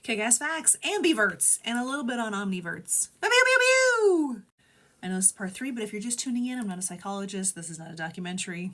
Kick-ass facts, ambiverts, and a little bit on omniverts. Pew, pew, pew, pew! I know this is part 3, but if you're just tuning in, I'm not a psychologist. This is not a documentary.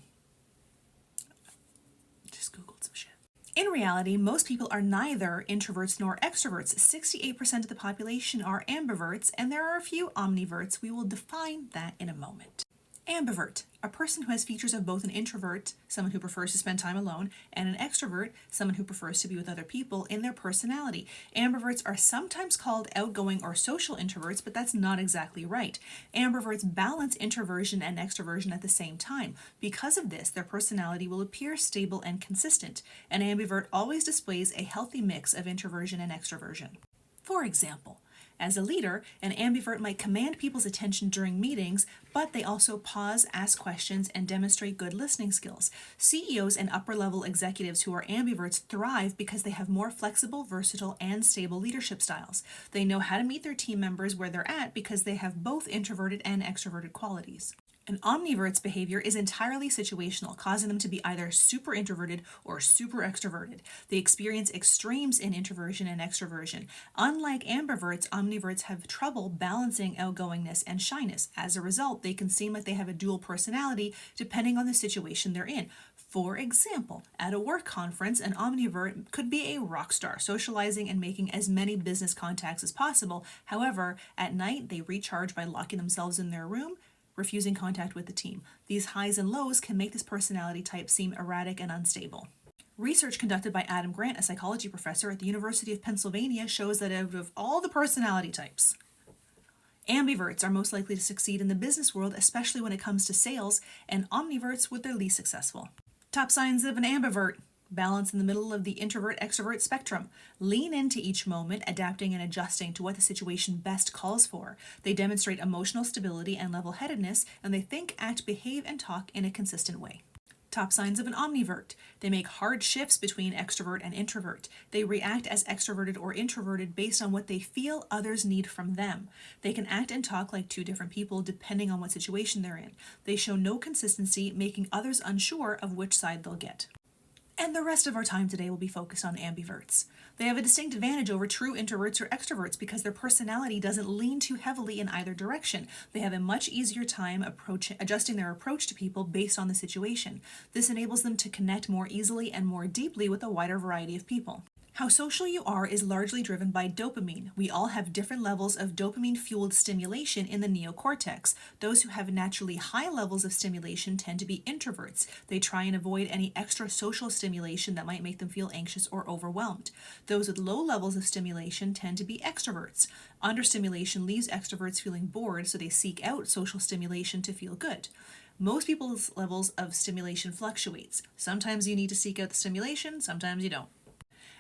Just Googled some shit. In reality, most people are neither introverts nor extroverts. 68% of the population are ambiverts, and there are a few omniverts. We will define that in a moment. Ambivert, a person who has features of both an introvert, someone who prefers to spend time alone, and an extrovert, someone who prefers to be with other people, in their personality. Ambiverts are sometimes called outgoing or social introverts, but that's not exactly right. Ambiverts balance introversion and extroversion at the same time. Because of this, their personality will appear stable and consistent. An ambivert always displays a healthy mix of introversion and extroversion. For example, as a leader, an ambivert might command people's attention during meetings, but they also pause, ask questions, and demonstrate good listening skills. CEOs and upper-level executives who are ambiverts thrive because they have more flexible, versatile, and stable leadership styles. They know how to meet their team members where they're at because they have both introverted and extroverted qualities. An omnivert's behavior is entirely situational, causing them to be either super introverted or super extroverted. They experience extremes in introversion and extroversion. Unlike ambiverts, omniverts have trouble balancing outgoingness and shyness. As a result, they can seem like they have a dual personality depending on the situation they're in. For example, at a work conference, an omnivert could be a rock star, socializing and making as many business contacts as possible. However, at night, they recharge by locking themselves in their room, refusing contact with the team. These highs and lows can make this personality type seem erratic and unstable. Research conducted by Adam Grant, a psychology professor at the University of Pennsylvania, shows that out of all the personality types, ambiverts are most likely to succeed in the business world, especially when it comes to sales, and omniverts would their least successful. Top signs of an ambivert: balance in the middle of the introvert-extrovert spectrum. Lean into each moment, adapting and adjusting to what the situation best calls for. They demonstrate emotional stability and level-headedness, and they think, act, behave, and talk in a consistent way. Top signs of an omnivert: they make hard shifts between extrovert and introvert. They react as extroverted or introverted based on what they feel others need from them. They can act and talk like two different people depending on what situation they're in. They show no consistency, making others unsure of which side they'll get. And the rest of our time today will be focused on ambiverts. They have a distinct advantage over true introverts or extroverts because their personality doesn't lean too heavily in either direction. They have a much easier time adjusting their approach to people based on the situation. This enables them to connect more easily and more deeply with a wider variety of people. How social you are is largely driven by dopamine. We all have different levels of dopamine-fueled stimulation in the neocortex. Those who have naturally high levels of stimulation tend to be introverts. They try and avoid any extra social stimulation that might make them feel anxious or overwhelmed. Those with low levels of stimulation tend to be extroverts. Understimulation leaves extroverts feeling bored, so they seek out social stimulation to feel good. Most people's levels of stimulation fluctuates. Sometimes you need to seek out the stimulation, sometimes you don't.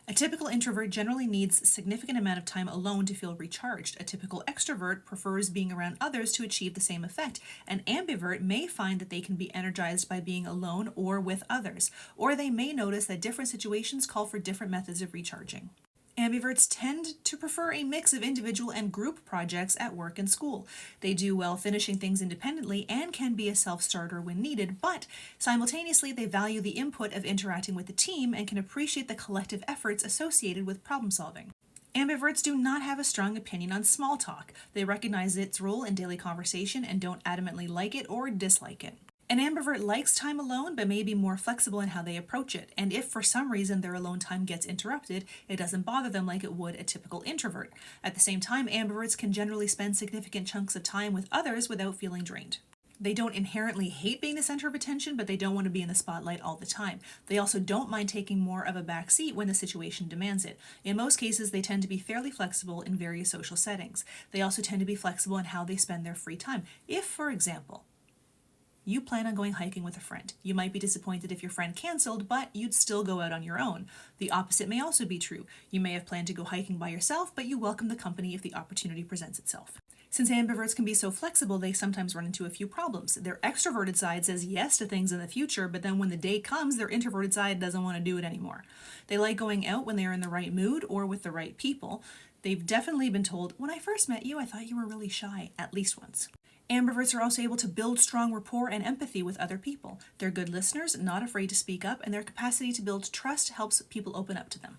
A typical introvert generally needs a significant amount of time alone to feel recharged. A typical extrovert prefers being around others to achieve the same effect. An ambivert may find that they can be energized by being alone or with others, or they may notice that different situations call for different methods of recharging. Ambiverts tend to prefer a mix of individual and group projects at work and school. They do well finishing things independently and can be a self-starter when needed, but simultaneously they value the input of interacting with the team and can appreciate the collective efforts associated with problem solving. Ambiverts do not have a strong opinion on small talk. They recognize its role in daily conversation and don't adamantly like it or dislike it. An ambivert likes time alone, but may be more flexible in how they approach it, and if for some reason their alone time gets interrupted, it doesn't bother them like it would a typical introvert. At the same time, ambiverts can generally spend significant chunks of time with others without feeling drained. They don't inherently hate being the center of attention, but they don't want to be in the spotlight all the time. They also don't mind taking more of a back seat when the situation demands it. In most cases, they tend to be fairly flexible in various social settings. They also tend to be flexible in how they spend their free time. If, for example, you plan on going hiking with a friend. You might be disappointed if your friend canceled, but you'd still go out on your own. The opposite may also be true. You may have planned to go hiking by yourself, but you welcome the company if the opportunity presents itself. Since ambiverts can be so flexible, they sometimes run into a few problems. Their extroverted side says yes to things in the future, but then when the day comes, their introverted side doesn't want to do it anymore. They like going out when they are in the right mood or with the right people. They've definitely been told, "When I first met you, I thought you were really shy," at least once. Ambiverts are also able to build strong rapport and empathy with other people. They're good listeners, not afraid to speak up, and their capacity to build trust helps people open up to them.